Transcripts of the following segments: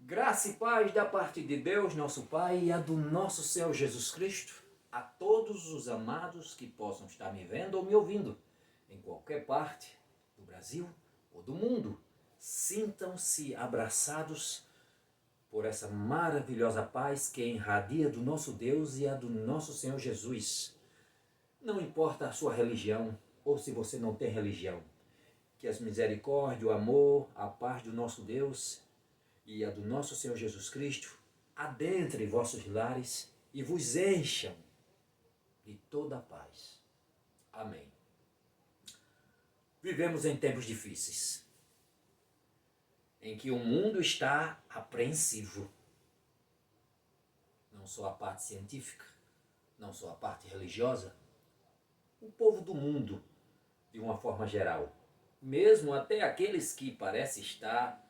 Graça e paz da parte de Deus, nosso Pai, e a do nosso Senhor Jesus Cristo, a todos os amados que possam estar me vendo ou me ouvindo, em qualquer parte do Brasil ou do mundo. Sintam-se abraçados por essa maravilhosa paz que irradia do nosso Deus e a do nosso Senhor Jesus. Não importa a sua religião ou se você não tem religião, que as misericórdias, o amor, a paz do nosso Deus e a do nosso Senhor Jesus Cristo adentre vossos lares e vos encham de toda a paz. Amém. Vivemos em tempos difíceis, em que o mundo está apreensivo. Não só a parte científica, não só a parte religiosa, o povo do mundo, de uma forma geral, mesmo até aqueles que parecem estar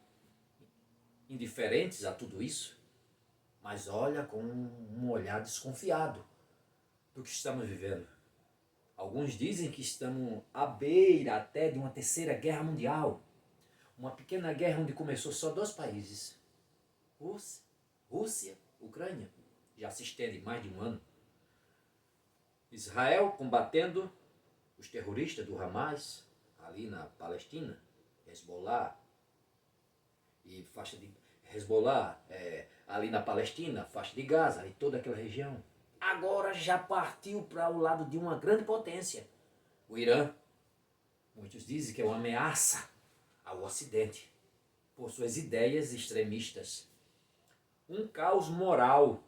indiferentes a tudo isso, mas olha com um olhar desconfiado do que estamos vivendo. Alguns dizem que estamos à beira até de uma terceira guerra mundial, uma pequena guerra onde começou só 2 países, Rússia, Ucrânia, já se estende mais de um ano. Israel combatendo os terroristas do Hamas, ali na Palestina, Hezbollah, e faixa de Hezbollah, ali na Palestina, faixa de Gaza e toda aquela região. Agora já partiu para o lado de uma grande potência, o Irã. Muitos dizem que é uma ameaça ao Ocidente, por suas ideias extremistas. Um caos moral.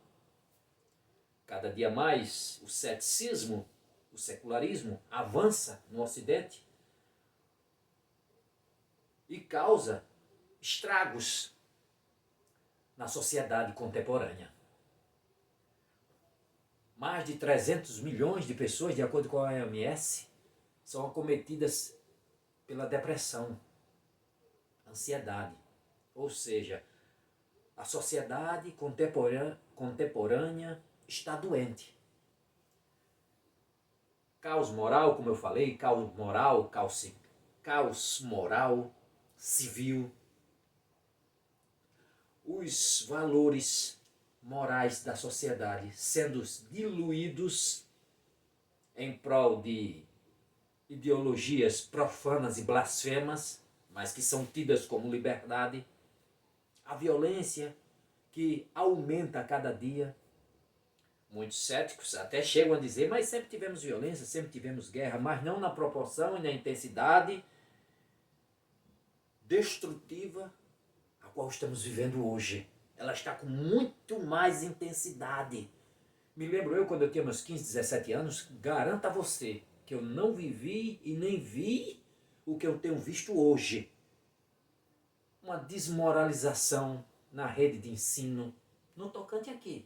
Cada dia mais o ceticismo, o secularismo avança no Ocidente e causa estragos na sociedade contemporânea. Mais de 300 milhões de pessoas, de acordo com a OMS, são acometidas pela depressão, ansiedade. Ou seja, a sociedade contemporânea está doente. Caos moral, como eu falei, caos moral, civil. Os valores morais da sociedade sendo diluídos em prol de ideologias profanas e blasfemas, mas que são tidas como liberdade. A violência que aumenta a cada dia. Muitos céticos até chegam a dizer, mas sempre tivemos violência, sempre tivemos guerra, mas não na proporção e na intensidade destrutiva a qual estamos vivendo hoje. Ela está com muito mais intensidade. Me lembro eu, quando eu tinha meus 15, 17 anos, garanto a você que eu não vivi e nem vi o que eu tenho visto hoje. Uma desmoralização na rede de ensino, no tocante aqui.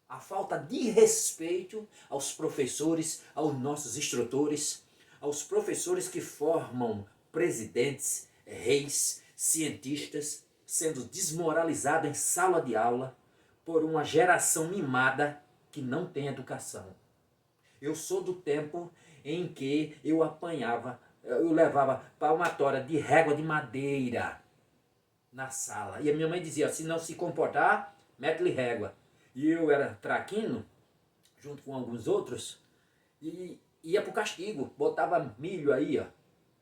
A falta de respeito aos professores, aos nossos instrutores, aos professores que formam presidentes, reis, cientistas, sendo desmoralizado em sala de aula por uma geração mimada que não tem educação. Eu sou do tempo em que eu levava palmatória de régua de madeira na sala. E a minha mãe dizia, se não se comportar, mete-lhe régua. E eu era traquino, junto com alguns outros, e ia pro castigo, botava milho aí, ó,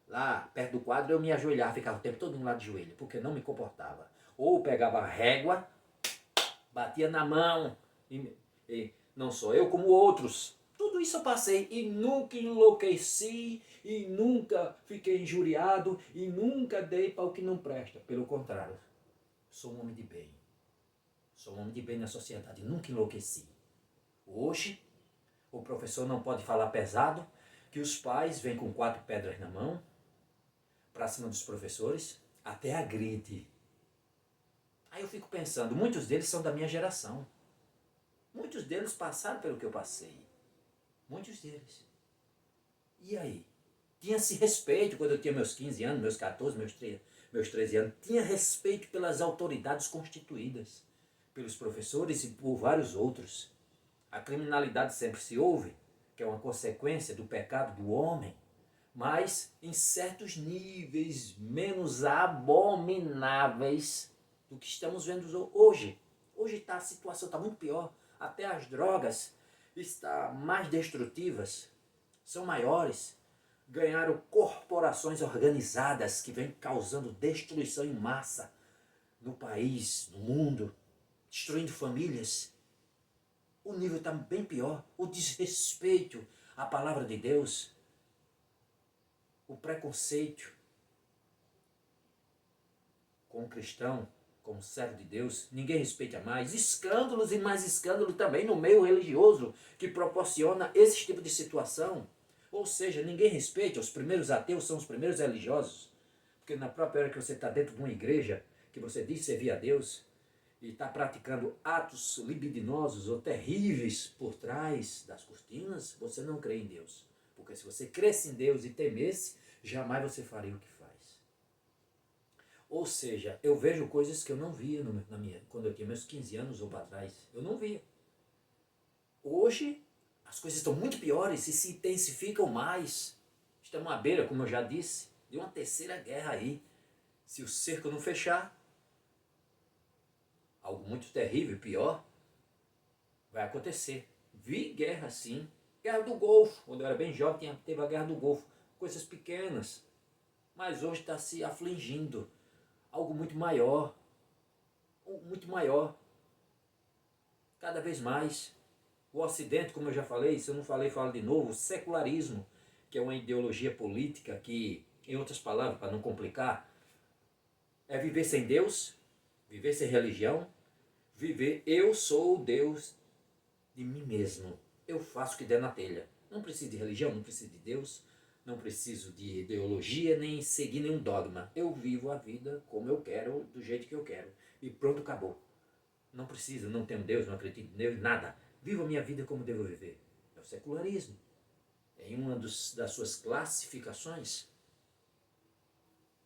lá perto do quadro, eu me ajoelhava, ficava o tempo todo no lado de joelho, porque não me comportava. Ou pegava a régua, batia na mão, e não só eu, como outros. Tudo isso eu passei e nunca enlouqueci, e nunca fiquei injuriado, e nunca dei para o que não presta. Pelo contrário, sou um homem de bem. Sou um homem de bem na sociedade, nunca enlouqueci. Hoje, o professor não pode falar pesado, que os pais vêm com 4 pedras na mão, para cima dos professores, até agride. Aí eu fico pensando, muitos deles são da minha geração. Muitos deles passaram pelo que eu passei. Muitos deles. E aí? Tinha-se respeito quando eu tinha meus 15 anos, meus 14, meus 13 anos. Tinha respeito pelas autoridades constituídas, pelos professores e por vários outros. A criminalidade sempre se ouve, que é uma consequência do pecado do homem, mas em certos níveis menos abomináveis do que estamos vendo hoje. Hoje a situação está muito pior. Até as drogas estão mais destrutivas, são maiores. Ganharam corporações organizadas que vêm causando destruição em massa no país, no mundo, destruindo famílias. O nível está bem pior. O desrespeito à palavra de Deus, o preconceito com o cristão, como servo de Deus, ninguém respeita mais. Escândalos e mais escândalos também no meio religioso que proporciona esse tipo de situação. Ou seja, ninguém respeita. Os primeiros ateus são os primeiros religiosos. Porque na própria hora que você está dentro de uma igreja, que você diz servir a Deus, e está praticando atos libidinosos ou terríveis por trás das cortinas, você não crê em Deus. Porque se você cresce em Deus e temesse, jamais você faria o que faz. Ou seja, eu vejo coisas que eu não via quando eu tinha meus 15 anos ou para trás. Eu não via. Hoje, as coisas estão muito piores e se intensificam mais. Estamos à beira, como eu já disse, de uma terceira guerra aí. Se o cerco não fechar, algo muito terrível, pior, vai acontecer. Vi guerra sim. Guerra do Golfo. Quando eu era bem jovem, teve a Guerra do Golfo. Coisas pequenas. Mas hoje está se afligindo. Algo muito maior. Muito maior. Cada vez mais. O Ocidente, como eu já falei, se eu não falei, falo de novo, o secularismo, que é uma ideologia política que, em outras palavras, para não complicar, é viver sem Deus, viver sem religião, viver eu sou o Deus de mim mesmo. Eu faço o que der na telha. Não preciso de religião, não preciso de Deus, não preciso de ideologia, nem seguir nenhum dogma. Eu vivo a vida como eu quero, do jeito que eu quero. E pronto, acabou. Não preciso, não tenho Deus, não acredito em Deus, nada. Vivo a minha vida como devo viver. É o secularismo. É uma das suas classificações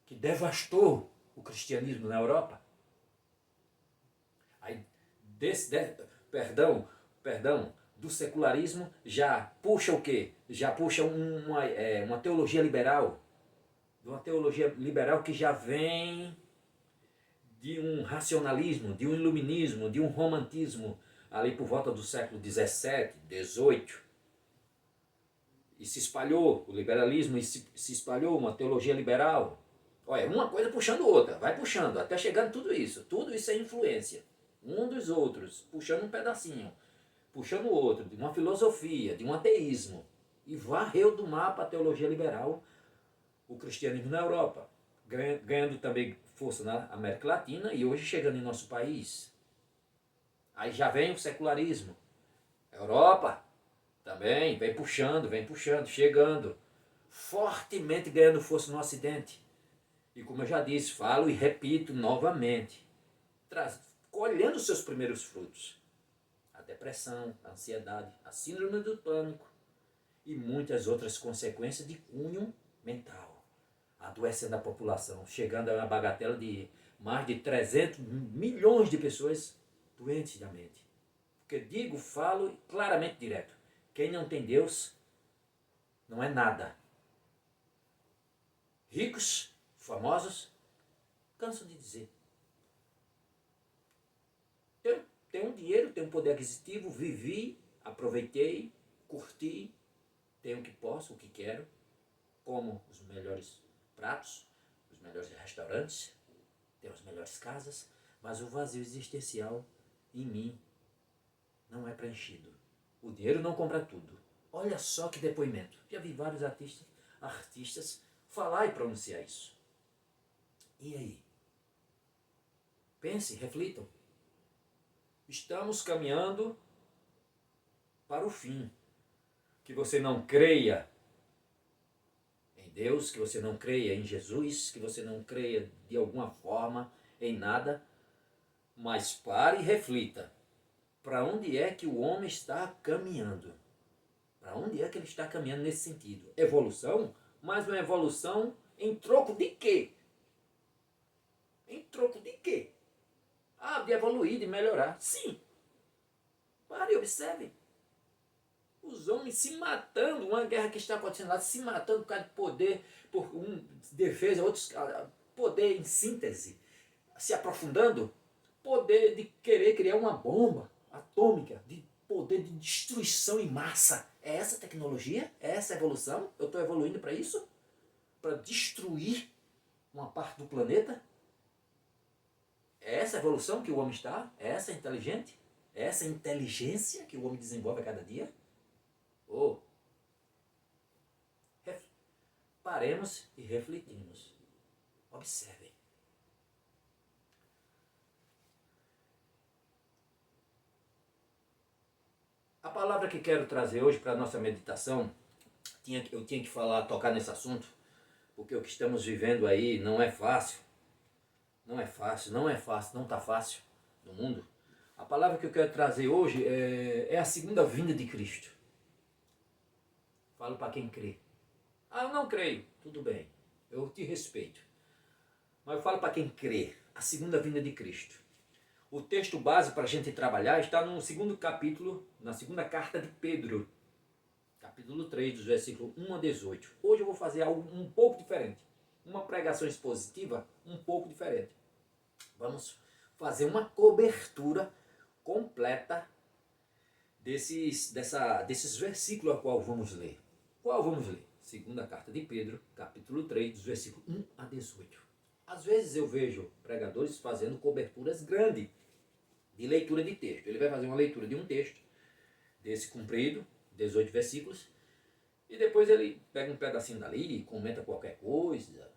que devastou o cristianismo na Europa. Aí, perdão, do secularismo já puxa o quê? Já puxa uma teologia liberal. De uma teologia liberal que já vem de um racionalismo, de um iluminismo, de um romantismo, ali por volta do século XVII, XVIII. E se espalhou o liberalismo, e se espalhou uma teologia liberal. Olha, uma coisa puxando outra, vai puxando, até chegando tudo isso. Tudo isso é influência. Um dos outros, puxando um pedacinho, puxando o outro, de uma filosofia, de um ateísmo. E varreu do mapa a teologia liberal, o cristianismo na Europa. Ganhando também força na América Latina e hoje chegando em nosso país. Aí já vem o secularismo. Europa também vem puxando, chegando. Fortemente ganhando força no Ocidente. E como eu já disse, falo e repito novamente. Colhendo seus primeiros frutos. A depressão, a ansiedade, a síndrome do pânico e muitas outras consequências de cunho mental. Adoecendo a população, chegando a uma bagatela de mais de 300 milhões de pessoas doentes da mente. Porque falo claramente direto. Quem não tem Deus não é nada. Ricos, famosos, canso de dizer. Eu tenho dinheiro, tenho poder aquisitivo, vivi, aproveitei, curti, tenho o que posso, o que quero, como os melhores pratos, os melhores restaurantes, tenho as melhores casas, mas o vazio existencial em mim não é preenchido. O dinheiro não compra tudo. Olha só que depoimento. Já vi vários artistas falar e pronunciar isso. E aí? Pensem, reflitam. Estamos caminhando para o fim. Que você não creia em Deus, que você não creia em Jesus, que você não creia de alguma forma em nada, mas pare e reflita. Para onde é que o homem está caminhando? Para onde é que ele está caminhando nesse sentido? Evolução? Mas uma evolução em troco de quê? Em troco de quê? Ah, de evoluir, de melhorar. Sim. Pare e observe. Os homens se matando, uma guerra que está acontecendo lá, se matando por causa de poder, por defesa, outros poder em síntese. se aprofundando, poder de querer criar uma bomba atômica, de poder de destruição em massa. É essa tecnologia? É essa evolução? Eu estou evoluindo para isso? Para destruir uma parte do planeta? É essa evolução que o homem está? É essa inteligente? É essa inteligência que o homem desenvolve a cada dia? Ou paremos e refletimos. Observem. A palavra que quero trazer hoje para a nossa meditação, eu tinha que tocar nesse assunto, porque o que estamos vivendo aí não é fácil. Não é fácil, não está fácil no mundo. A palavra que eu quero trazer hoje é a segunda vinda de Cristo. Falo para quem crê. Ah, eu não creio. Tudo bem, eu te respeito. Mas eu falo para quem crê. A segunda vinda de Cristo. O texto base para a gente trabalhar está no segundo capítulo, na segunda carta de Pedro. Capítulo 3, dos versículos 1 a 18. Hoje eu vou fazer algo um pouco diferente. Uma pregação expositiva um pouco diferente. Vamos fazer uma cobertura completa desses versículos a qual vamos ler. Qual vamos ler? Segunda carta de Pedro, capítulo 3, dos versículos 1 a 18. Às vezes eu vejo pregadores fazendo coberturas grandes de leitura de texto. Ele vai fazer uma leitura de um texto, desse comprido, 18 versículos, e depois ele pega um pedacinho dali, comenta qualquer coisa,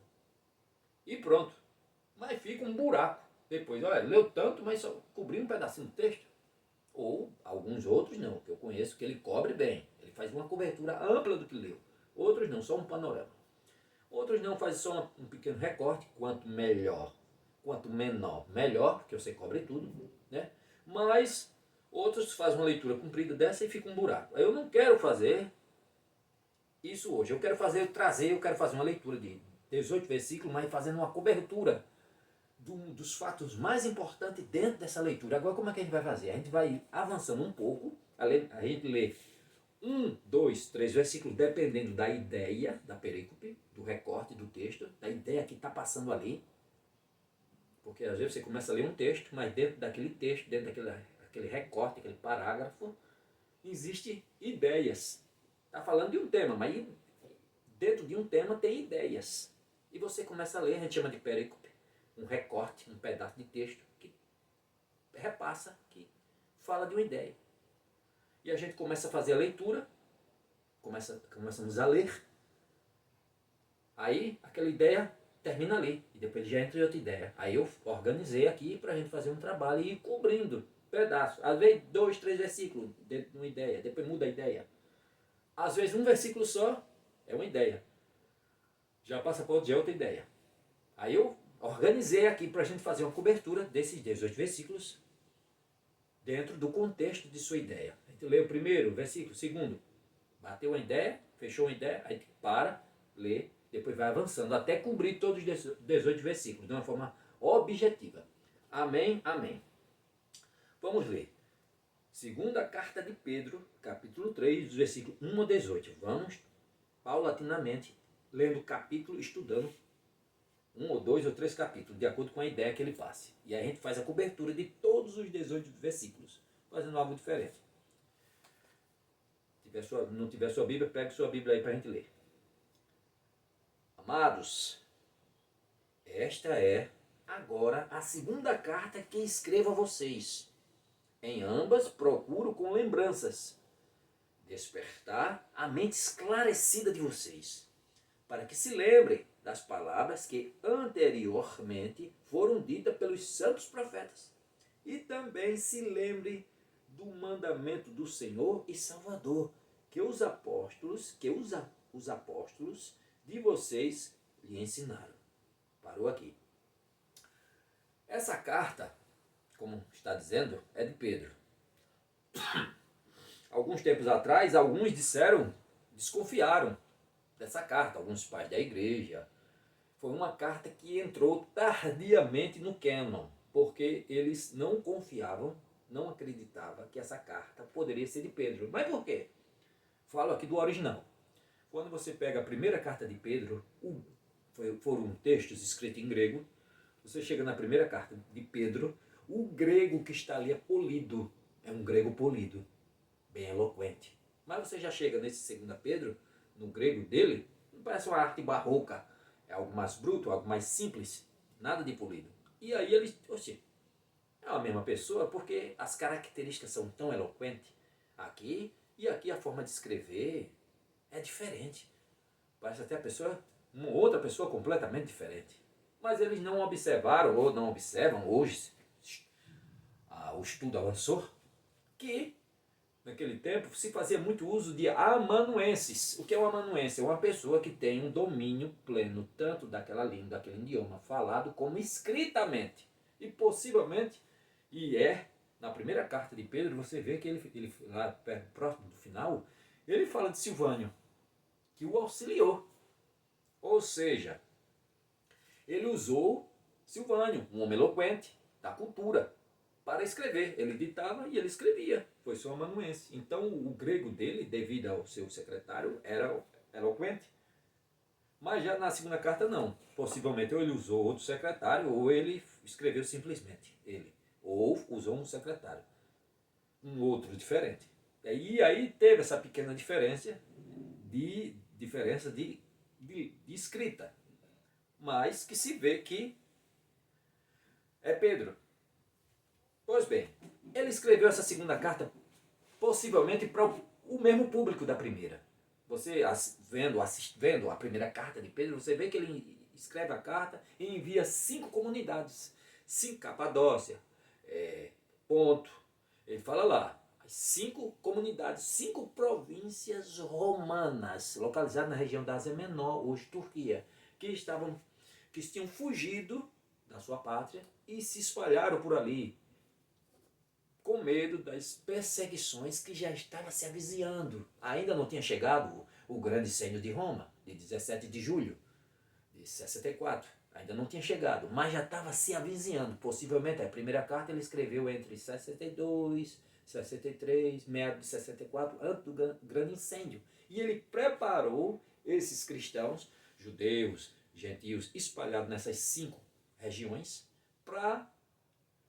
e pronto. Mas fica um buraco. Depois, olha, leu tanto, mas só cobriu um pedacinho do texto. Ou alguns outros não, que eu conheço, que ele cobre bem. Ele faz uma cobertura ampla do que leu. Outros não, só um panorama. Outros não, faz só um pequeno recorte. Quanto melhor, quanto menor, melhor, porque você cobre tudo, né? Mas outros fazem uma leitura comprida dessa e fica um buraco. Eu não quero fazer isso hoje. Eu quero fazer uma leitura de 18 versículos, mas fazendo uma cobertura dos fatos mais importantes dentro dessa leitura. Agora, como é que a gente vai fazer? A gente vai avançando um pouco, a gente lê 1, 2, 3 versículos, dependendo da ideia, da perícope, do recorte do texto, da ideia que está passando ali. Porque às vezes você começa a ler um texto, mas dentro daquele texto, dentro daquele recorte, aquele parágrafo, existem ideias. Está falando de um tema, mas dentro de um tema tem ideias. E você começa a ler, a gente chama de perícope, um recorte, um pedaço de texto que repassa, que fala de uma ideia. E a gente começa a fazer a leitura, começamos a ler, aí aquela ideia termina ali, e depois já entra em outra ideia. Aí eu organizei aqui para a gente fazer um trabalho e ir cobrindo pedaços. Às vezes 2, 3 versículos dentro de uma ideia, depois muda a ideia. Às vezes um versículo só é uma ideia, já passa para outro, já é outra ideia. Aí eu organizei aqui para a gente fazer uma cobertura desses 18 versículos dentro do contexto de sua ideia. A gente lê o primeiro versículo, o segundo, bateu uma ideia, fechou uma ideia, aí para, lê, depois vai avançando até cobrir todos os 18 versículos de uma forma objetiva. Amém, amém. Vamos ler. Segunda carta de Pedro, capítulo 3, dos versículos 1 a 18. Vamos paulatinamente lendo o capítulo, estudando 1 ou 2 ou 3 capítulos, de acordo com a ideia que ele passe. E aí a gente faz a cobertura de todos os 18 versículos, fazendo algo diferente. Não tiver sua Bíblia, pegue sua Bíblia aí para a gente ler. Amados, esta é agora a segunda carta que escrevo a vocês. Em ambas procuro com lembranças despertar a mente esclarecida de vocês, para que se lembrem das palavras que anteriormente foram ditas pelos santos profetas, e também se lembre do mandamento do Senhor e Salvador, que os apóstolos de vocês lhe ensinaram. Parou aqui. Essa carta, como está dizendo, é de Pedro. Alguns tempos atrás, alguns desconfiaram dessa carta, alguns pais da igreja. Foi uma carta que entrou tardiamente no cânon, porque eles não confiavam, não acreditavam que essa carta poderia ser de Pedro. Mas por quê? Falo aqui do original. Quando você pega a primeira carta de Pedro, foram textos escritos em grego, Você chega na primeira carta de Pedro, o grego que está ali é polido. É um grego polido, bem eloquente. Mas você já chega nesse 2 Pedro, no grego dele, não parece uma arte barroca. É algo mais bruto, algo mais simples. Nada de polido. E aí ele, oxe, é a mesma pessoa porque as características são tão eloquentes aqui, e aqui a forma de escrever é diferente. Parece até a pessoa, uma outra pessoa completamente diferente. Mas eles não observaram, ou não observam, hoje o estudo avançou, que naquele tempo se fazia muito uso de amanuenses. O que é um amanuense? É uma pessoa que tem um domínio pleno tanto daquela língua, daquele idioma falado, como escritamente. E possivelmente, na primeira carta de Pedro, você vê que ele lá próximo do final, ele fala de Silvânio, que o auxiliou. Ou seja, ele usou Silvânio, um homem eloquente, da cultura, para escrever. Ele ditava e ele escrevia. Foi seu amanuense. Então o grego dele, devido ao seu secretário, era eloquente. Mas já na segunda carta não. Possivelmente ou ele usou outro secretário ou ele escreveu simplesmente ele. Ou usou um secretário. Um outro diferente. E aí teve essa pequena diferença de escrita. Mas que se vê que é Pedro. Pois bem, ele escreveu essa segunda carta possivelmente para o mesmo público da primeira. Você vendo a primeira carta de Pedro, você vê que ele escreve a carta e envia 5 comunidades. 5 Capadócia, Ponto. Ele fala lá, 5 comunidades, 5 províncias romanas, localizadas na região da Ásia Menor, hoje Turquia, que tinham fugido da sua pátria e se espalharam por ali, com medo das perseguições que já estavam se avizinhando. Ainda não tinha chegado o grande incêndio de Roma, de 17 de julho de 64. Ainda não tinha chegado, mas já estava se avizinhando. Possivelmente, a primeira carta ele escreveu entre 62, 63, meados de 64, antes do grande incêndio. E ele preparou esses cristãos, judeus, gentios, espalhados nessas 5 regiões, para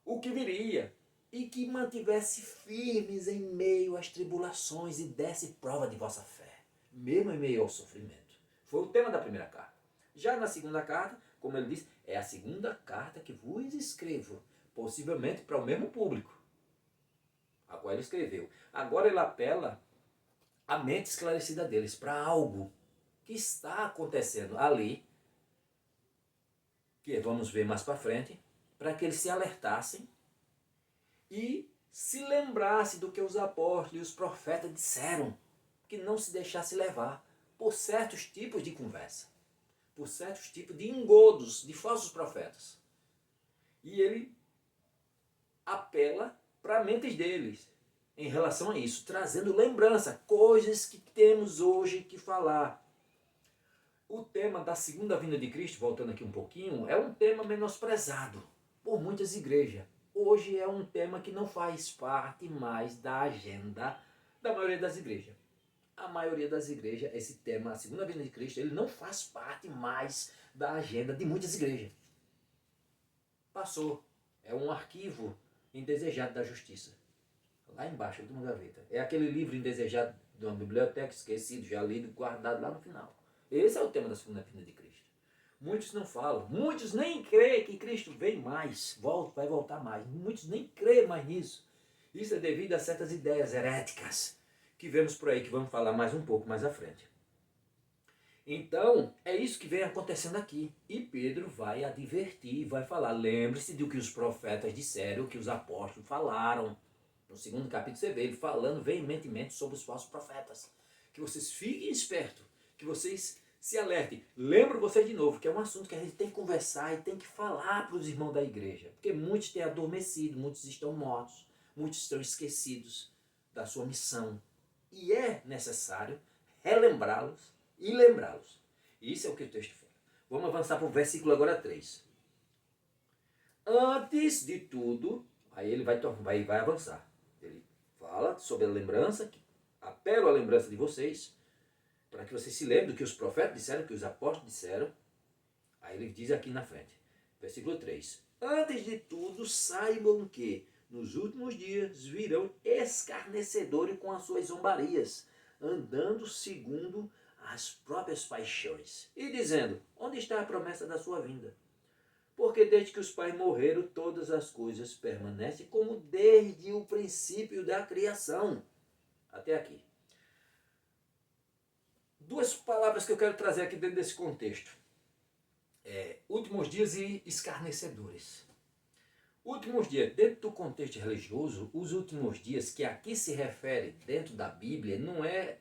o que viria, e que mantivesse firmes em meio às tribulações e desse prova de vossa fé, mesmo em meio ao sofrimento. Foi o tema da primeira carta. Já na segunda carta, como ele diz, é a segunda carta que vos escrevo, possivelmente para o mesmo público a qual ele escreveu. Agora ele apela à mente esclarecida deles para algo que está acontecendo ali, que vamos ver mais para frente, para que eles se alertassem e se lembrasse do que os apóstolos e os profetas disseram, que não se deixasse levar por certos tipos de conversa, por certos tipos de engodos de falsos profetas. E ele apela para a mente deles em relação a isso, trazendo lembrança, coisas que temos hoje que falar. O tema da segunda vinda de Cristo, voltando aqui um pouquinho, é um tema menosprezado por muitas igrejas. Hoje é um tema que não faz parte mais da agenda da maioria das igrejas. A maioria das igrejas, esse tema, a segunda vinda de Cristo, ele não faz parte mais da agenda de muitas igrejas. Passou. É um arquivo indesejado da justiça. Lá embaixo, de uma gaveta. É aquele livro indesejado de uma biblioteca, esquecido, já lido, guardado lá no final. Esse é o tema da segunda vinda de Cristo. Muitos não falam, muitos nem creem que Cristo vem mais, vai voltar mais. Muitos nem creem mais nisso. Isso é devido a certas ideias heréticas que vemos por aí, que vamos falar mais um pouco mais à frente. Então, é isso que vem acontecendo aqui. E Pedro vai advertir, vai falar, lembre-se do que os profetas disseram, o que os apóstolos falaram. No segundo capítulo você vê ele falando veementemente sobre os falsos profetas. Que vocês fiquem espertos, que vocês se alertem. Lembro vocês de novo que é um assunto que a gente tem que conversar e tem que falar para os irmãos da igreja. Porque muitos têm adormecido, muitos estão mortos, muitos estão esquecidos da sua missão. E é necessário relembrá-los e lembrá-los. Isso é o que o texto fala. Vamos avançar para o versículo agora 3. Antes de tudo, aí ele vai avançar. Ele fala sobre a lembrança, apelo à lembrança de vocês, para que vocês se lembrem do que os profetas disseram, que os apóstolos disseram. Aí ele diz aqui na frente. Versículo 3. Antes de tudo, saibam que nos últimos dias virão escarnecedores com as suas zombarias, andando segundo as próprias paixões, e dizendo: onde está a promessa da sua vinda? Porque desde que os pais morreram, todas as coisas permanecem como desde o princípio da criação. Até aqui. Duas palavras que eu quero trazer aqui dentro desse contexto. Últimos dias e escarnecedores. Últimos dias, dentro do contexto religioso, os últimos dias que aqui se refere dentro da Bíblia não é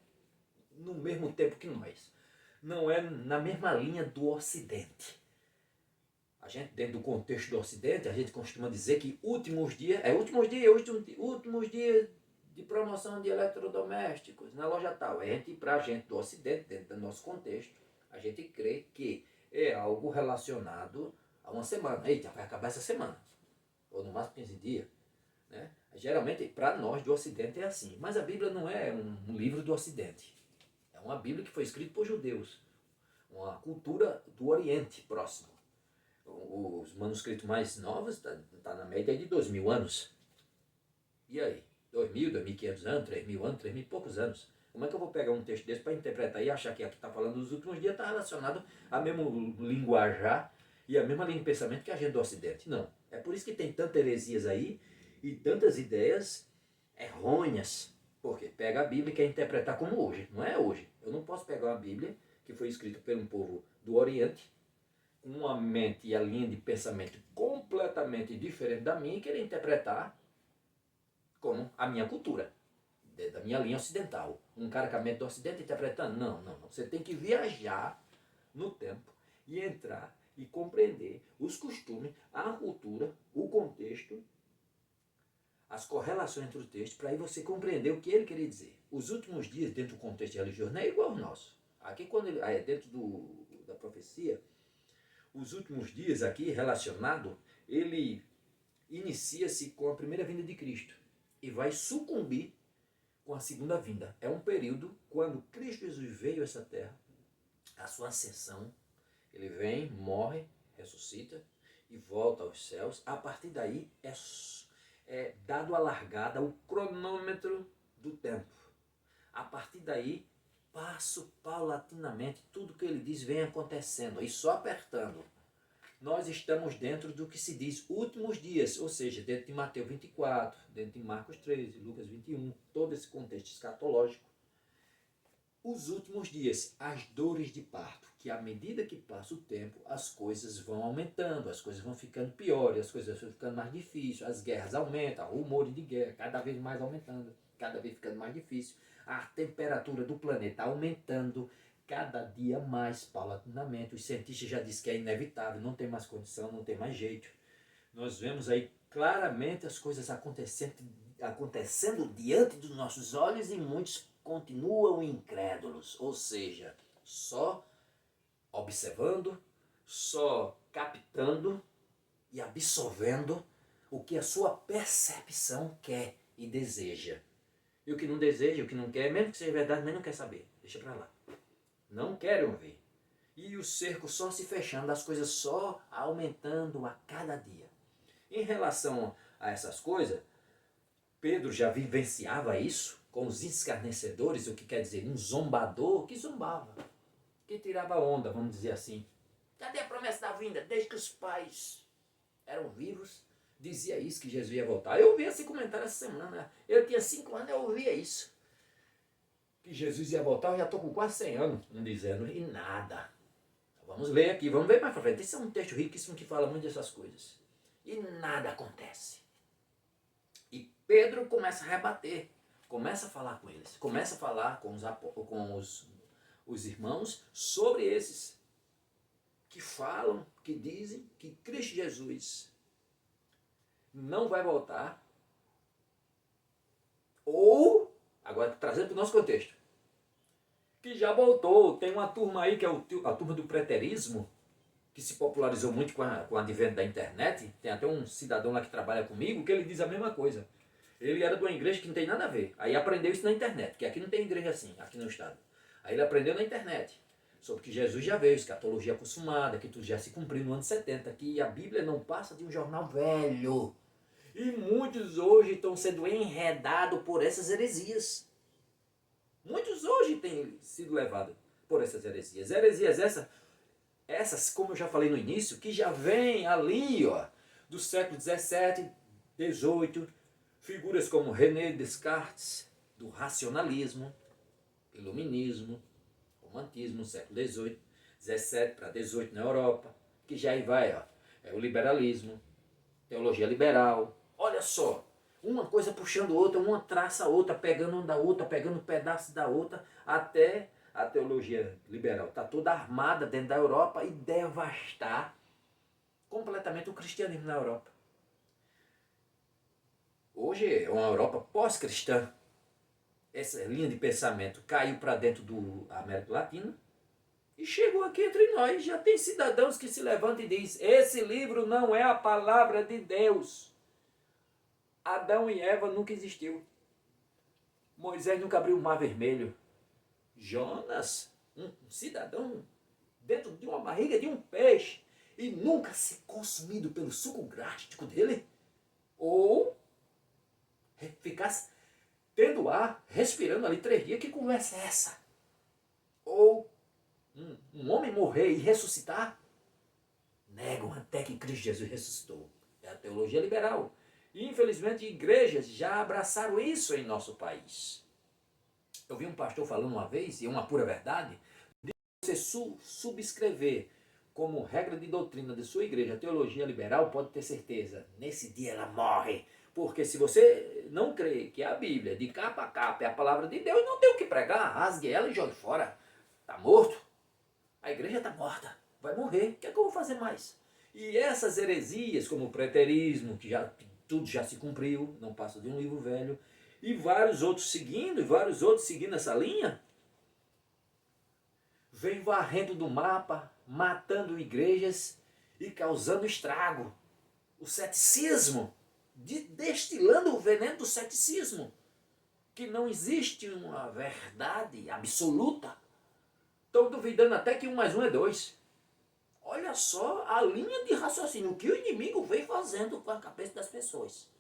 no mesmo tempo que nós. Não é na mesma linha do Ocidente. A gente, dentro do contexto do Ocidente, a gente costuma dizer que últimos dias últimos dias de promoção de eletrodomésticos na loja tal. Para a gente do Ocidente, dentro do nosso contexto, a gente crê que é algo relacionado a uma semana. Eita, vai acabar essa semana. Ou no máximo 15 dias. Né? Geralmente, para nós do Ocidente é assim. Mas a Bíblia não é um livro do Ocidente. É uma Bíblia que foi escrita por judeus. Uma cultura do Oriente Próximo. Os manuscritos mais novos tá na média de 2000 anos. E aí? 2000, 2500 anos, 3000 anos, 3000 e poucos anos. Como é que eu vou pegar um texto desse para interpretar e achar que aqui está falando dos últimos dias, está relacionado ao mesmo linguajar e a mesma linha de pensamento que a gente do Ocidente? Não. É por isso que tem tantas heresias aí e tantas ideias errôneas. Porque pega a Bíblia e quer interpretar como hoje. Não é hoje. Eu não posso pegar uma Bíblia que foi escrita por um povo do Oriente, com uma mente e a linha de pensamento completamente diferente da minha, e querer interpretar como a minha cultura, da minha linha ocidental. Um cara com a mente do Ocidente interpretando? Não. Você tem que viajar no tempo e entrar e compreender os costumes, a cultura, o contexto, as correlações entre os textos, para aí você compreender o que ele queria dizer. Os últimos dias, dentro do contexto religioso, não é igual ao nosso. Aqui, quando ele, dentro da profecia, os últimos dias aqui relacionado, ele inicia-se com a primeira vinda de Cristo e vai sucumbir com a segunda vinda. É um período quando Cristo Jesus veio a essa terra, a sua ascensão, ele vem, morre, ressuscita e volta aos céus. A partir daí é dado a largada, o cronômetro do tempo. A partir daí, passo paulatinamente, tudo que ele diz vem acontecendo, e só apertando. Nós estamos dentro do que se diz últimos dias, ou seja, dentro de Mateus 24, dentro de Marcos 13, Lucas 21, todo esse contexto escatológico. Os últimos dias, as dores de parto, que à medida que passa o tempo, as coisas vão aumentando, as coisas vão ficando piores, as coisas vão ficando mais difíceis, as guerras aumentam, rumores de guerra cada vez mais aumentando, cada vez ficando mais difícil, a temperatura do planeta aumentando, cada dia mais paulatinamente. Os cientistas já dizem que é inevitável, não tem mais condição, não tem mais jeito. Nós vemos aí claramente as coisas acontecendo diante dos nossos olhos, e muitos continuam incrédulos, ou seja, só observando, só captando e absorvendo o que a sua percepção quer e deseja. E o que não deseja, o que não quer, mesmo que seja verdade, mas não quer saber. Deixa pra lá. Não querem ouvir. E o cerco só se fechando, as coisas só aumentando a cada dia. Em relação a essas coisas, Pedro já vivenciava isso com os escarnecedores, o que quer dizer um zombador que zombava, que tirava onda, vamos dizer assim. Cadê a promessa da vinda? Desde que os pais eram vivos, dizia isso, que Jesus ia voltar. Eu ouvi esse comentário essa semana. Eu tinha 5 anos, eu ouvia isso. Que Jesus ia voltar, eu já estou com quase 100 anos dizendo, e nada. Vamos ler aqui, vamos ver mais pra frente. Esse é um texto riquíssimo que fala muito dessas coisas. E nada acontece. E Pedro começa a rebater, começa a falar com eles, começa a falar com os irmãos sobre esses que falam, que dizem que Cristo Jesus não vai voltar, ou, agora trazendo para o nosso contexto, que já voltou. Tem uma turma aí que é a turma do preterismo, que se popularizou muito com o advento da internet. Tem até um cidadão lá que trabalha comigo que ele diz a mesma coisa. Ele era de uma igreja que não tem nada a ver. Aí aprendeu isso na internet, que aqui não tem igreja assim, aqui no estado. Aí ele aprendeu na internet. sobre que Jesus já veio, escatologia consumada, que tudo já se cumpriu no ano 70, que a Bíblia não passa de um jornal velho. E muitos hoje estão sendo enredados por essas heresias. Muitos hoje têm sido levados por essas heresias. Heresias essas, como eu já falei no início, que já vem ali, ó, do século 17, 18, figuras como René Descartes, do racionalismo, iluminismo, romantismo, século 18, 17 para 18 na Europa, que já aí vai, ó, é o liberalismo, teologia liberal. Olha só, uma coisa puxando outra, uma traça a outra, pegando uma da outra, pegando um pedaço da outra, até a teologia liberal está toda armada dentro da Europa e devastar completamente o cristianismo na Europa. Hoje é uma Europa pós-cristã. Essa linha de pensamento caiu para dentro da América Latina e chegou aqui entre nós. Já tem cidadãos que se levantam e dizem: esse livro não é a palavra de Deus. Adão e Eva nunca existiu. Moisés nunca abriu o mar vermelho. Jonas, um cidadão dentro de uma barriga de um peixe e nunca ser consumido pelo suco gástrico dele, ou ficasse tendo ar, respirando ali 3 dias, que conversa é essa? Ou um homem morrer e ressuscitar? Negam até que Cristo Jesus ressuscitou. É a teologia liberal. E infelizmente igrejas já abraçaram isso em nosso país. Eu vi um pastor falando uma vez, e é uma pura verdade, de você subscrever como regra de doutrina de sua igreja a teologia liberal, pode ter certeza, nesse dia ela morre. Porque se você não crê que a Bíblia, de capa a capa, é a palavra de Deus, não tem o que pregar, rasgue ela e jogue fora. Está morto. A igreja está morta. Vai morrer. O que é que eu vou fazer mais? E essas heresias, como o preterismo, que tudo já se cumpriu, não passa de um livro velho, e vários outros seguindo essa linha, vem varrendo do mapa, matando igrejas e causando estrago. O ceticismo, destilando o veneno do ceticismo, que não existe uma verdade absoluta. Estão duvidando até que 1 mais 1 é 2. Olha só a linha de raciocínio, o que o inimigo vem fazendo com a cabeça das pessoas.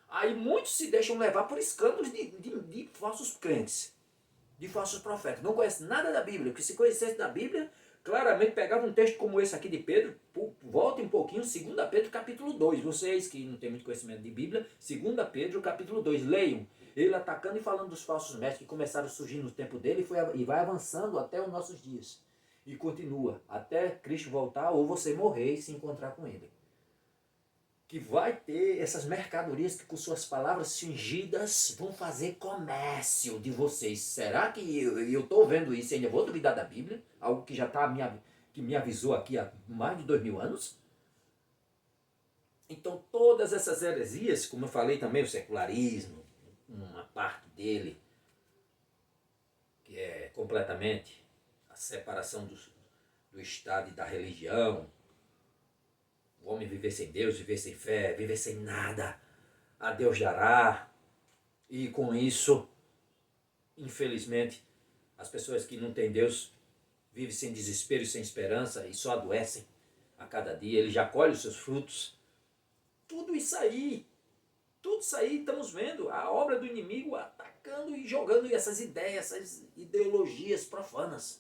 Aí muitos se deixam levar por escândalos de falsos crentes, de falsos profetas. Não conhecem nada da Bíblia, porque se conhecesse da Bíblia, claramente pegava um texto como esse aqui de Pedro, volte um pouquinho, 2 Pedro capítulo 2. Vocês que não têm muito conhecimento de Bíblia, 2 Pedro capítulo 2, leiam. Ele atacando e falando dos falsos mestres que começaram a surgir no tempo dele e vai avançando até os nossos dias. E continua, até Cristo voltar ou você morrer e se encontrar com ele. Que vai ter essas mercadorias que com suas palavras fingidas vão fazer comércio de vocês. Será que eu estou vendo isso e ainda vou duvidar da Bíblia? Algo que já que me avisou aqui há mais de 2000 anos? Então todas essas heresias, como eu falei também, o secularismo, uma parte dele, que é completamente a separação do Estado e da religião, o homem viver sem Deus, viver sem fé, viver sem nada, a Deus dará. E com isso, infelizmente, as pessoas que não têm Deus vivem sem desespero e sem esperança e só adoecem a cada dia. Ele já colhe os seus frutos. Tudo isso aí estamos vendo a obra do inimigo atacando e jogando essas ideias, essas ideologias profanas.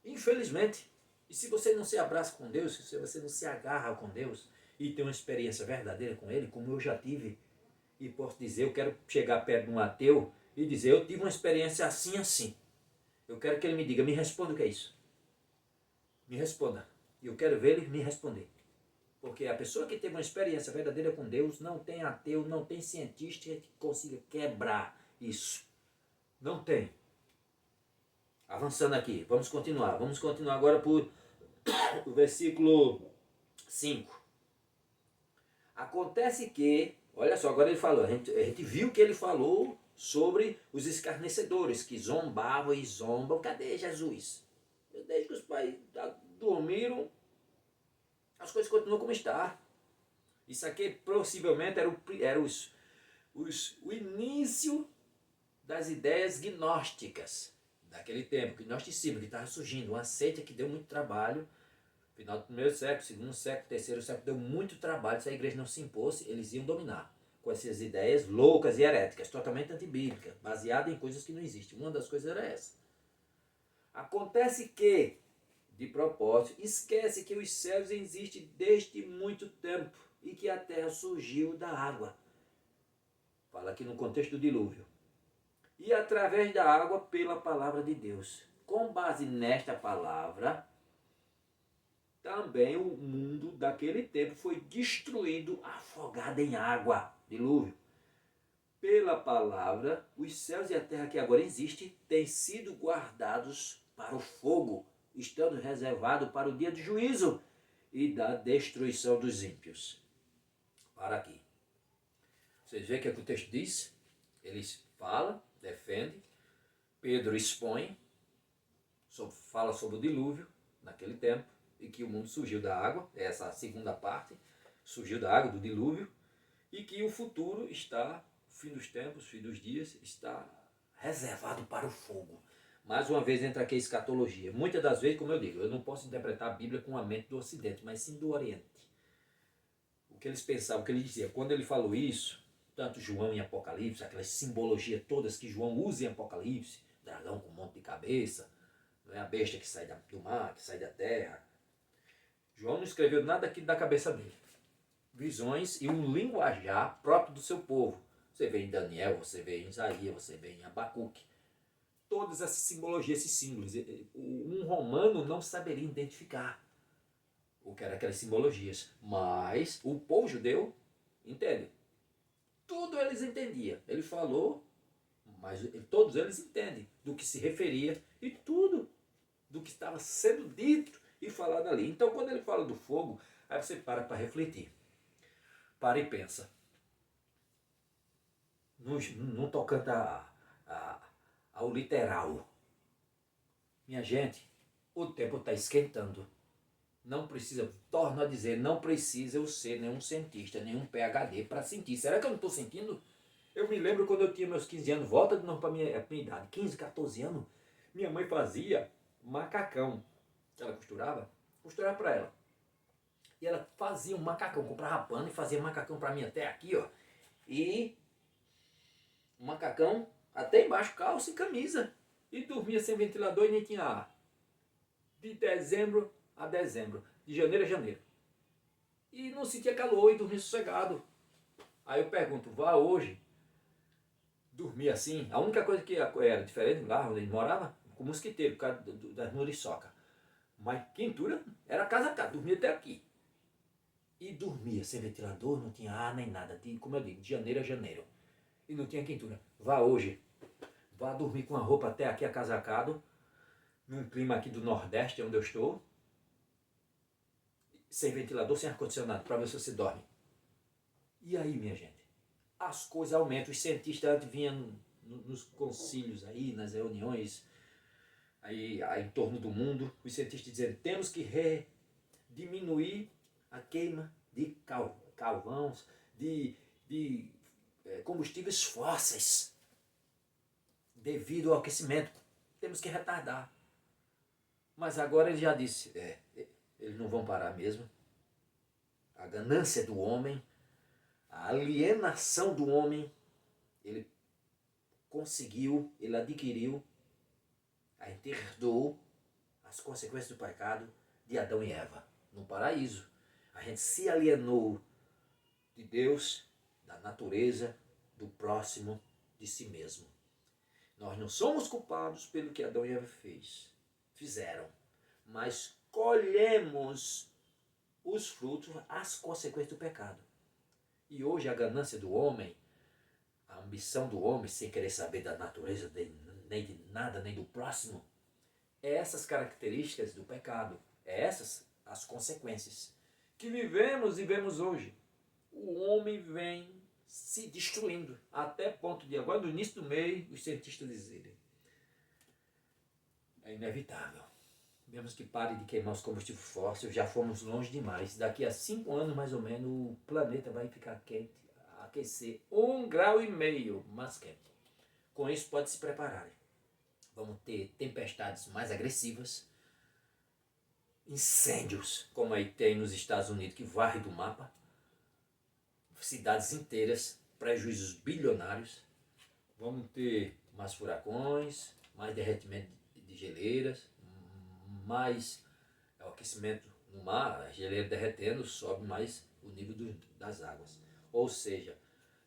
Infelizmente. E se você não se abraça com Deus, se você não se agarra com Deus e tem uma experiência verdadeira com Ele, como eu já tive, e posso dizer, eu quero chegar perto de um ateu e dizer, eu tive uma experiência assim, assim. Eu quero que ele me diga, me responda o que é isso. Me responda. E eu quero ver ele me responder. Porque a pessoa que teve uma experiência verdadeira com Deus, não tem ateu, não tem cientista que consiga quebrar isso. Não tem. Avançando aqui, vamos continuar. Vamos continuar agora por o versículo 5. Acontece que, olha só, agora ele falou, a gente viu que ele falou sobre os escarnecedores que zombavam e zombam. Cadê Jesus? Desde que os pais dormiram, as coisas continuam como está. Isso aqui possivelmente era o início das ideias gnósticas, daquele tempo, que gnosticismo, que estava surgindo, uma seita que deu muito trabalho, final do primeiro século, segundo século, terceiro século, deu muito trabalho, se a igreja não se impôs, eles iam dominar com essas ideias loucas e heréticas, totalmente antibíblicas, baseadas em coisas que não existem. Uma das coisas era essa. Acontece que, de propósito, esquece que os céus existem desde muito tempo e que a terra surgiu da água. Fala aqui no contexto do dilúvio. E através da água pela palavra de Deus. Com base nesta palavra, também o mundo daquele tempo foi destruído, afogado em água, dilúvio. Pela palavra, os céus e a terra que agora existem têm sido guardados para o fogo, estando reservados para o dia do juízo e da destruição dos ímpios. Para aqui. Vocês veem o que o texto diz? Eles falam, defendem, Pedro expõe, fala sobre o dilúvio naquele tempo, e que o mundo surgiu da água, essa segunda parte, surgiu da água, do dilúvio, e que o futuro está, o fim dos tempos, o fim dos dias, está reservado para o fogo. Mais uma vez entra aqui a escatologia. Muitas das vezes, como eu digo, eu não posso interpretar a Bíblia com a mente do Ocidente, mas sim do Oriente. O que eles pensavam, o que ele dizia, quando ele falou isso, tanto João em Apocalipse, aquelas simbologias todas que João usa em Apocalipse, dragão com um monte de cabeça, não é a besta que sai do mar, que sai da terra. João não escreveu nada aqui da cabeça dele. Visões e um linguajar próprio do seu povo. Você vê em Daniel, você vê em Isaías, você vê em Abacuque. Todas essas simbologias, esses símbolos. Um romano não saberia identificar o que eram aquelas simbologias. Mas o povo judeu entende. Tudo eles entendiam. Ele falou, mas todos eles entendem do que se referia e tudo do que estava sendo dito e falado ali. Então, quando ele fala do fogo, aí você para refletir. Para e pensa. Não tocando ao literal. Minha gente, o tempo está esquentando. Não precisa, torno a dizer, não precisa eu ser nenhum cientista, nenhum PhD para sentir. Será que eu não estou sentindo? Eu me lembro quando eu tinha meus 15 anos, volta de novo para a minha idade, 15, 14 anos, minha mãe fazia macacão. Ela costurava para ela. E ela fazia um macacão, comprava pano e fazia macacão para mim até aqui, ó. E um macacão até embaixo, calça e camisa. E dormia sem ventilador e nem tinha ar. De dezembro a dezembro, de janeiro a janeiro. E não sentia calor e dormia sossegado. Aí eu pergunto, vá hoje dormir assim? A única coisa que era diferente lá onde ele morava, com mosquiteiro, por causa das muriçoca. Mas quentura era casa a casa, dormia até aqui. E dormia sem ventilador, não tinha ar nem nada, como eu digo, de janeiro a janeiro. E não tinha quentura. Vá hoje, vá dormir com a roupa até aqui acasacado, num clima aqui do Nordeste, onde eu estou, sem ventilador, sem ar-condicionado, para ver se você dorme. E aí, minha gente? As coisas aumentam. Os cientistas antes vinham nos concílios aí, nas reuniões aí em torno do mundo, os cientistas dizendo temos que diminuir a queima de carvões, de combustíveis fósseis devido ao aquecimento. Temos que retardar. Mas agora ele já disse, eles não vão parar mesmo. A ganância do homem, a alienação do homem, ele conseguiu, ele adquiriu, a gente herdou as consequências do pecado de Adão e Eva no paraíso. A gente se alienou de Deus, da natureza, do próximo, de si mesmo. Nós não somos culpados pelo que Adão e Eva fizeram, mas colhemos os frutos, as consequências do pecado. E hoje a ganância do homem, a ambição do homem, sem querer saber da natureza nem de nada, nem do próximo, é essas características do pecado, é essas as consequências que vivemos e vemos hoje. O homem vem se destruindo, até ponto de agora, no início do mês, os cientistas dizerem, é inevitável. Vemos que pare de queimar os combustíveis fósseis, já fomos longe demais. Daqui a 5 anos, mais ou menos, o planeta vai ficar quente, aquecer 1,5 graus mais quente. Com isso, pode se preparar. Vamos ter tempestades mais agressivas, incêndios, como aí tem nos Estados Unidos, que varre do mapa, cidades inteiras, prejuízos bilionários. Vamos ter mais furacões, mais derretimento de geleiras, mais aquecimento no mar, a geleira derretendo, sobe mais o nível das águas. Ou seja,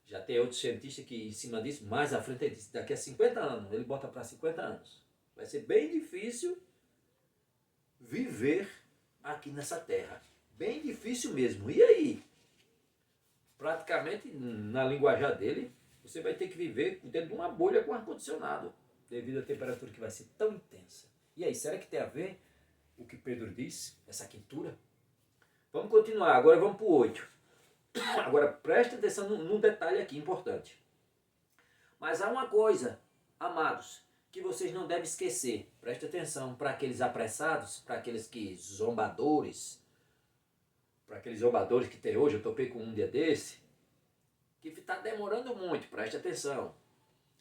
já tem outro cientista que em cima disso, mais à frente, ele disse, daqui a 50 anos, ele bota para 50 anos. Vai ser bem difícil viver aqui nessa terra. Bem difícil mesmo. E aí? Praticamente, na linguajar dele, você vai ter que viver dentro de uma bolha com ar-condicionado, devido à temperatura que vai ser tão intensa. E aí, será que tem a ver o que Pedro disse, essa quintura? Vamos continuar, agora vamos para o 8. Agora preste atenção num detalhe aqui importante. Mas há uma coisa, amados, que vocês não devem esquecer. Preste atenção para aqueles apressados, para aqueles zombadores, para aqueles zombadores que tem hoje. Eu topei com um dia desse, que está demorando muito, preste atenção.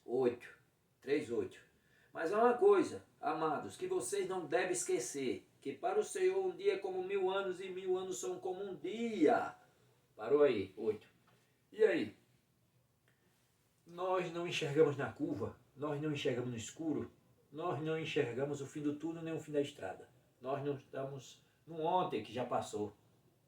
8, 3, 8. Mas há uma coisa, amados, que vocês não devem esquecer, que para o Senhor um dia é como 1000 anos e 1000 anos são como um dia. Parou aí, 8. E aí? Nós não enxergamos na curva, nós não enxergamos no escuro, nós não enxergamos o fim do túnel nem o fim da estrada. Nós não estamos no ontem que já passou,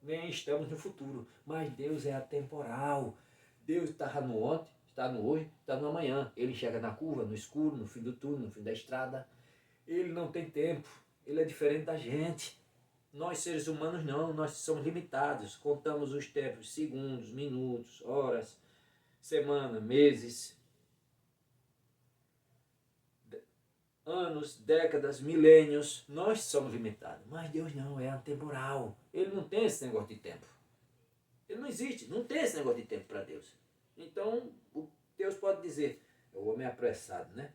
nem estamos no futuro, mas Deus é atemporal. Deus está no ontem, está no hoje, está no amanhã. Ele enxerga na curva, no escuro, no fim do túnel, no fim da estrada. Ele não tem tempo, ele é diferente da gente. Nós seres humanos não, nós somos limitados, contamos os tempos, segundos, minutos, horas, semana, meses, anos, décadas, milênios. Nós somos limitados, mas Deus não, é atemporal. Ele não tem esse negócio de tempo. Ele não existe, não tem esse negócio de tempo para Deus. Então, Deus pode dizer, o homem é apressado, né?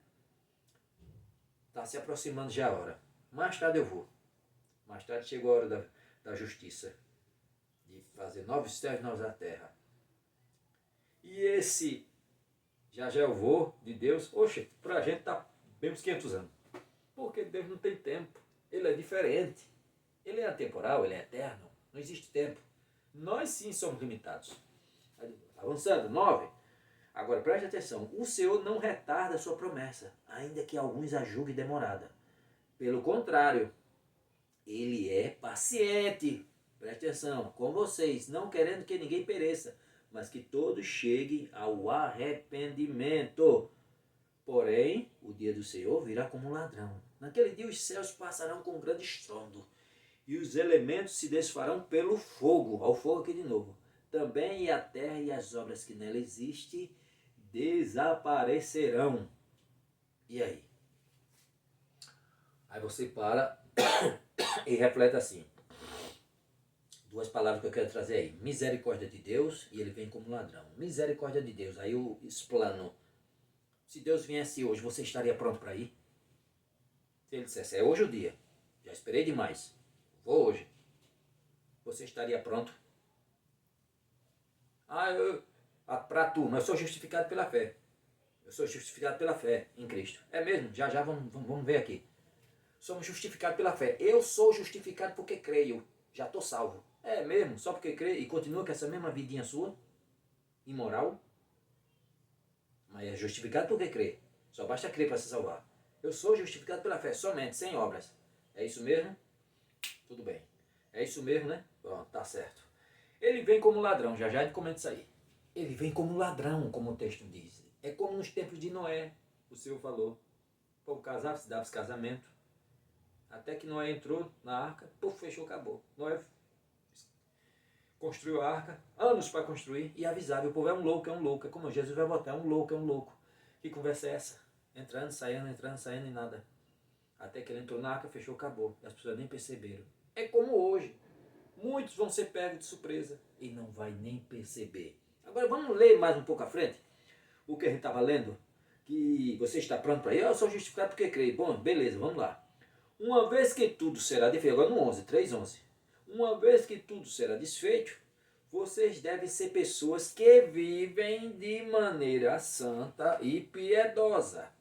Está se aproximando já a hora. Mais tarde eu vou. Mais tarde chegou a hora da justiça, de fazer novos céus e nova terra. E esse já eu vou de Deus, oxe, para a gente está bem uns 500 anos. Porque Deus não tem tempo, ele é diferente. Ele é atemporal, ele é eterno, não existe tempo. Nós sim somos limitados. Avançando, 9. Agora preste atenção, o Senhor não retarda a sua promessa, ainda que alguns a julguem demorada. Pelo contrário, ele é paciente, preste atenção, com vocês, não querendo que ninguém pereça, mas que todos cheguem ao arrependimento. Porém, o dia do Senhor virá como um ladrão. Naquele dia os céus passarão com um grande estrondo, e os elementos se desfarão pelo fogo, ao fogo aqui de novo. Também a terra e as obras que nela existem desaparecerão. E aí? Aí você para e reflete assim. Duas palavras que eu quero trazer aí. Misericórdia de Deus e ele vem como ladrão. Misericórdia de Deus. Aí eu explano. Se Deus viesse hoje, você estaria pronto para ir? Se ele dissesse, é hoje o dia. Já esperei demais. Vou hoje. Você estaria pronto? Para tu, mas eu sou justificado pela fé. Eu sou justificado pela fé em Cristo. É mesmo? Já vamos ver aqui. Somos justificados pela fé. Eu sou justificado porque creio. Já estou salvo. É mesmo? Só porque creio e continua com essa mesma vidinha sua? Imoral? Mas é justificado porque crê. Só basta crer para se salvar. Eu sou justificado pela fé, somente, sem obras. É isso mesmo? Tudo bem. É isso mesmo, né? Bom, tá certo. Ele vem como ladrão, já a gente comenta isso aí. Ele vem como ladrão, como o texto diz. É como nos tempos de Noé, o Senhor falou. O povo casava-se, dava-se casamento. Até que Noé entrou na arca, puf, fechou, acabou. Noé construiu a arca, anos para construir, e avisava, o povo é um louco, é um louco. É como Jesus vai botar, é um louco, é um louco. Que conversa é essa? Entrando, saindo e nada. Até que ele entrou na arca, fechou, acabou. E as pessoas nem perceberam. É como hoje. Muitos vão ser pegos de surpresa e não vai nem perceber. Agora vamos ler mais um pouco à frente o que a gente estava lendo. Que você está pronto para ir? Eu sou justificado porque creio. Bom, beleza, vamos lá. Uma vez que tudo será desfeito, agora no 11, 3:11. Uma vez que tudo será desfeito, vocês devem ser pessoas que vivem de maneira santa e piedosa.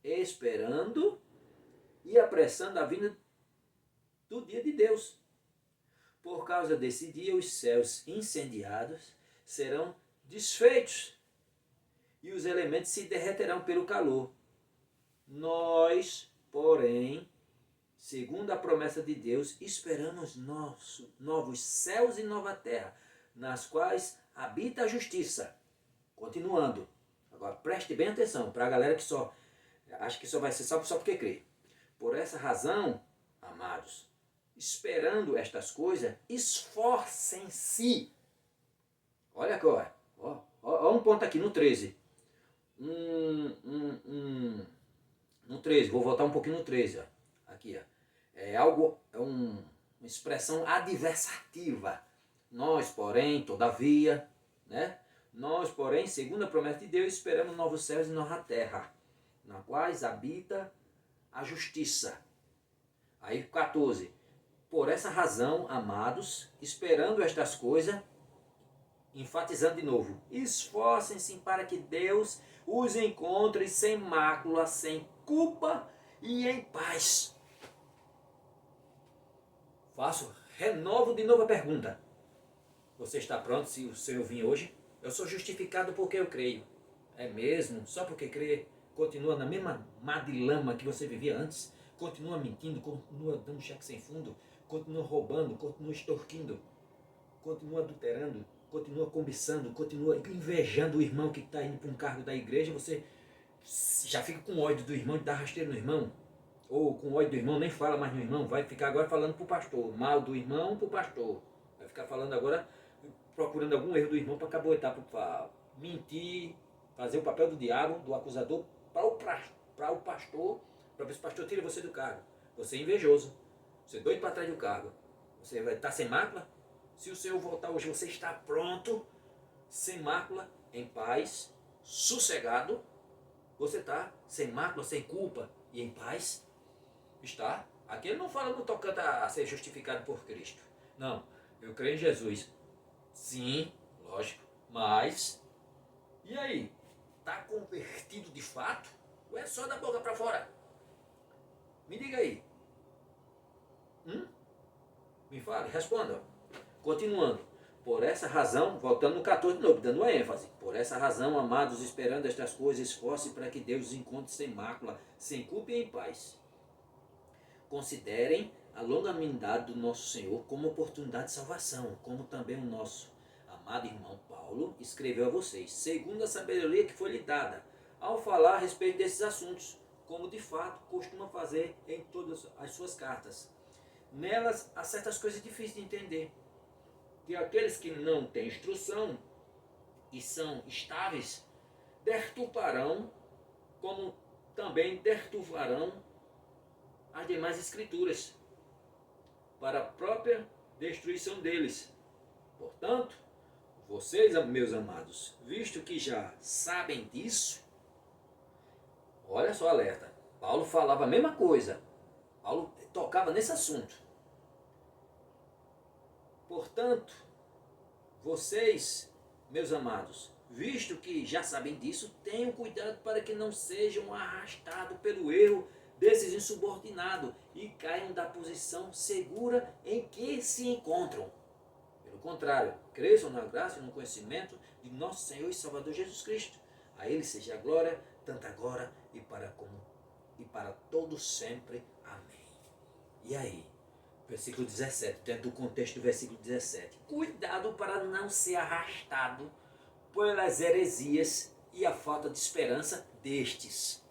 esperando e apressando a vinda do dia de Deus. Por causa desse dia, os céus incendiados serão desfeitos e os elementos se derreterão pelo calor. Nós, porém, segundo a promessa de Deus, esperamos novos céus e nova terra, nas quais habita a justiça. Continuando. Agora preste bem atenção para a galera que só acha que só vai ser salvo só porque crê. Por essa razão, amados, esperando estas coisas, esforcem-se. Olha agora. Ó, um ponto aqui no 13. No 13, vou voltar um pouquinho no 13. Ó. Aqui, ó. Uma expressão adversativa. Nós, porém, todavia, né? Nós, porém, segundo a promessa de Deus, esperamos novos céus e nova terra, na quais habita a justiça. Aí 14. Por essa razão, amados, esperando estas coisas, enfatizando de novo, esforcem-se para que Deus os encontre sem mácula, sem culpa e em paz. Renovo de novo a pergunta. Você está pronto se o Senhor vir hoje? Eu sou justificado porque eu creio. É mesmo? Só porque crê? Continua na mesma mar de lama que você vivia antes? Continua mentindo, continua dando cheque sem fundo, continua roubando, continua extorquindo, continua adulterando, continua cobiçando, continua invejando o irmão que está indo para um cargo da igreja, você já fica com ódio do irmão e dá rasteiro no irmão? Ou com ódio do irmão, nem fala mais no irmão, vai ficar agora falando para o pastor, mal do irmão para o pastor. Vai ficar falando agora, procurando algum erro do irmão para caboetar, para mentir, fazer o papel do diabo, do acusador, para o pastor, para ver se o pastor tira você do cargo. Você é invejoso, você é doido para trás do cargo. Você vai estar sem mácula? Se o Senhor voltar hoje, você está pronto, sem mácula, em paz, sossegado. Você está sem mácula, sem culpa e em paz? Está. Aqui ele não fala no tocante a ser justificado por Cristo. Não, eu creio em Jesus. Sim, lógico. Mas, e aí? Está convertido de fato? Ou é só da boca para fora? Me diga aí. Me fale, responda. Continuando. Por essa razão, voltando no 14 de novo, dando uma ênfase. Por essa razão, amados, esperando estas coisas, esforce para que Deus os encontre sem mácula, sem culpa e em paz. Considerem a longanimidade do nosso Senhor como oportunidade de salvação, como também o nosso amado irmão Paulo escreveu a vocês, segundo a sabedoria que foi lhe dada, ao falar a respeito desses assuntos, como de fato costuma fazer em todas as suas cartas. Nelas há certas coisas difíceis de entender, que aqueles que não têm instrução e são estáveis, deturparão, como também deturparão as demais escrituras, para a própria destruição deles. Portanto, vocês, meus amados, visto que já sabem disso, olha só, alerta, Paulo falava a mesma coisa, Paulo tocava nesse assunto. Portanto, vocês, meus amados, visto que já sabem disso, tenham cuidado para que não sejam arrastados pelo erro desses insubordinados e caiam da posição segura em que se encontram. Pelo contrário, cresçam na graça e no conhecimento de nosso Senhor e Salvador Jesus Cristo. A Ele seja a glória, tanto agora e para todos sempre. Amém. E aí? Versículo 17, dentro do contexto do versículo 17. Cuidado para não ser arrastado pelas heresias e a falta de esperança desses.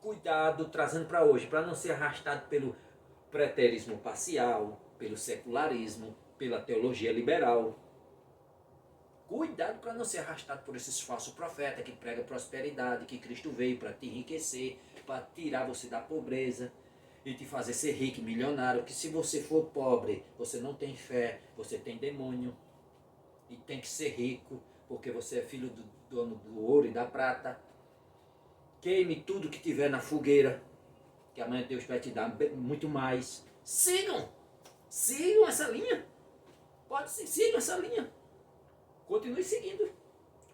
Cuidado, trazendo para hoje, para não ser arrastado pelo preterismo parcial, pelo secularismo, pela teologia liberal. Cuidado para não ser arrastado por esses falsos profetas que pregam prosperidade, que Cristo veio para te enriquecer, para tirar você da pobreza e te fazer ser rico e milionário, que se você for pobre, você não tem fé, você tem demônio, e tem que ser rico, porque você é filho do dono do ouro e da prata. Queime tudo que tiver na fogueira, que amanhã Deus vai te dar muito mais. Sigam essa linha, sigam essa linha, continue seguindo.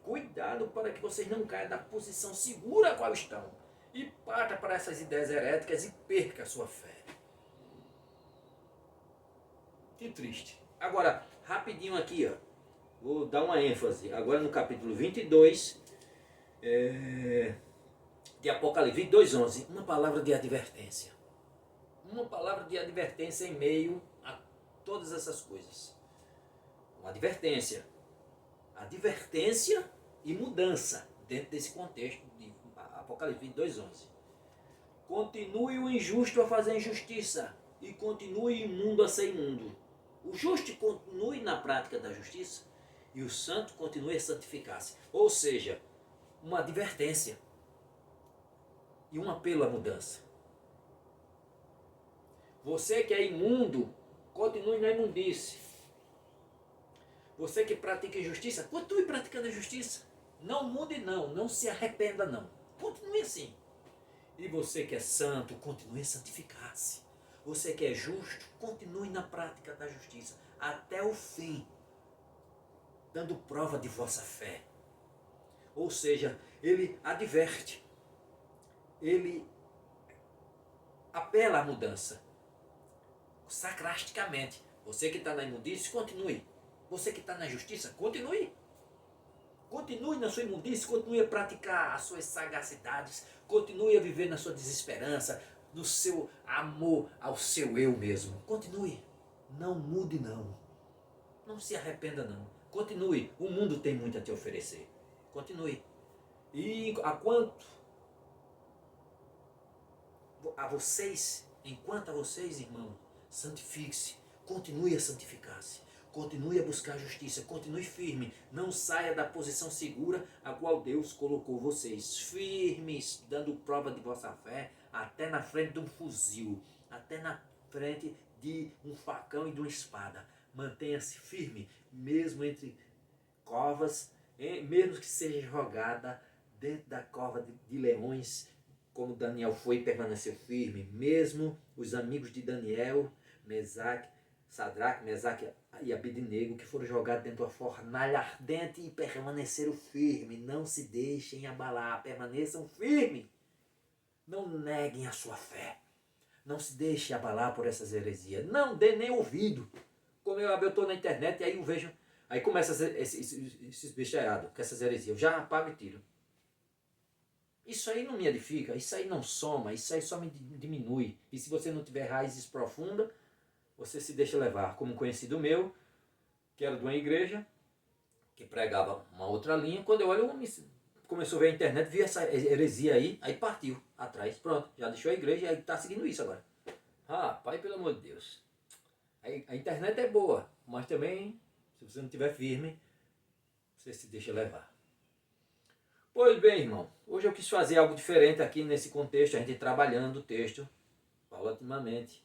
Cuidado para que vocês não caiam da posição segura a qual estão. e parta para essas ideias heréticas e perca a sua fé. Que triste. Agora, rapidinho aqui, ó, vou dar uma ênfase. Agora no capítulo 22 de Apocalipse, 22:11, uma palavra de advertência. Uma palavra de advertência em meio a todas essas coisas. Uma advertência. Advertência e mudança dentro desse contexto de Apocalipse 22:11. Continue o injusto a fazer injustiça e continue o imundo a ser imundo. O justo continue na prática da justiça e o santo continue a santificar-se. Ou seja, uma advertência e um apelo à mudança. Você que é imundo, continue na imundície. Você que pratica injustiça, continue praticando a justiça. Não mude não, não se arrependa não. Continue assim. E você que é santo, continue a santificar-se. Você que é justo, continue na prática da justiça até o fim, dando prova de vossa fé. Ou seja, ele adverte, ele apela à mudança, sarcasticamente. Você que está na imundície, continue. Você que está na justiça, continue. Continue na sua imundície, continue a praticar as suas sagacidades, continue a viver na sua desesperança, no seu amor ao seu eu mesmo. Continue. Não mude não. Não se arrependa não. Continue. O mundo tem muito a te oferecer. Continue. E enquanto a vocês, irmãos, santifique-se. Continue a santificar-se. Continue a buscar a justiça, continue firme, não saia da posição segura a qual Deus colocou vocês. Firmes, dando prova de vossa fé, até na frente de um fuzil, até na frente de um facão e de uma espada. Mantenha-se firme, mesmo entre covas, mesmo que seja jogada dentro da cova de leões, como Daniel foi e permaneceu firme. Mesmo os amigos de Daniel, Sadraque, Mesaque e Abednego, que foram jogados dentro de uma fornalha ardente e permaneceram firmes. Não se deixem abalar, permaneçam firmes. Não neguem a sua fé. Não se deixem abalar por essas heresias. Não dê nem ouvido. Como eu estou na internet e aí eu vejo, aí começa esses besteirados, com essas heresias. Eu já apago e tiro. Isso aí não me edifica, isso aí não soma, isso aí só me diminui. E se você não tiver raízes profundas, você se deixa levar. Como um conhecido meu, que era de uma igreja, que pregava uma outra linha, quando eu olho, começou a ver a internet, viu essa heresia aí partiu atrás. Pronto, já deixou a igreja e aí está seguindo isso agora. Pai, pelo amor de Deus. A internet é boa, mas também, se você não estiver firme, você se deixa levar. Pois bem, irmão, hoje eu quis fazer algo diferente aqui nesse contexto, a gente trabalhando o texto, paulatinamente.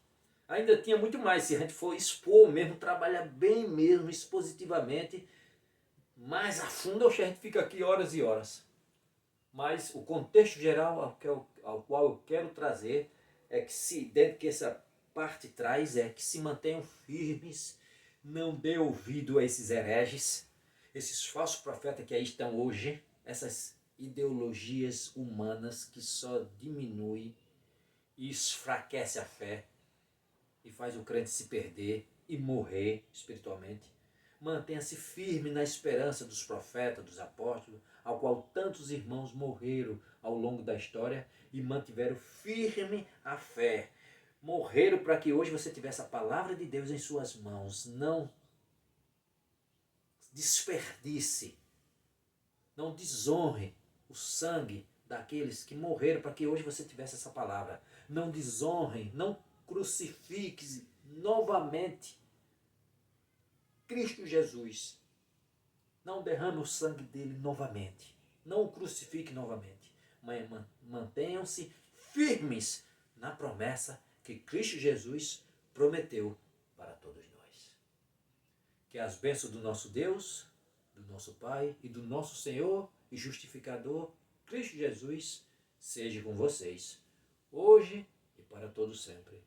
Ainda tinha muito mais, se a gente for expor mesmo, trabalhar bem mesmo, expositivamente, mais a fundo, a gente fica aqui horas e horas. Mas o contexto geral ao qual eu quero trazer é que dentro que essa parte traz, é que se mantenham firmes, não dê ouvido a esses hereges, esses falsos profetas que aí estão hoje, essas ideologias humanas que só diminuem e enfraquece a fé e faz o crente se perder e morrer espiritualmente. Mantenha-se firme na esperança dos profetas, dos apóstolos, ao qual tantos irmãos morreram ao longo da história e mantiveram firme a fé. Morreram para que hoje você tivesse a palavra de Deus em suas mãos. Não desperdice, não desonre o sangue daqueles que morreram para que hoje você tivesse essa palavra. Não desonre, não crucifique novamente Cristo Jesus. Não derrame o sangue dele novamente. Não o crucifique novamente. Mas mantenham-se firmes na promessa que Cristo Jesus prometeu para todos nós. Que as bênçãos do nosso Deus, do nosso Pai e do nosso Senhor e Justificador, Cristo Jesus, seja com vocês, hoje e para todo sempre.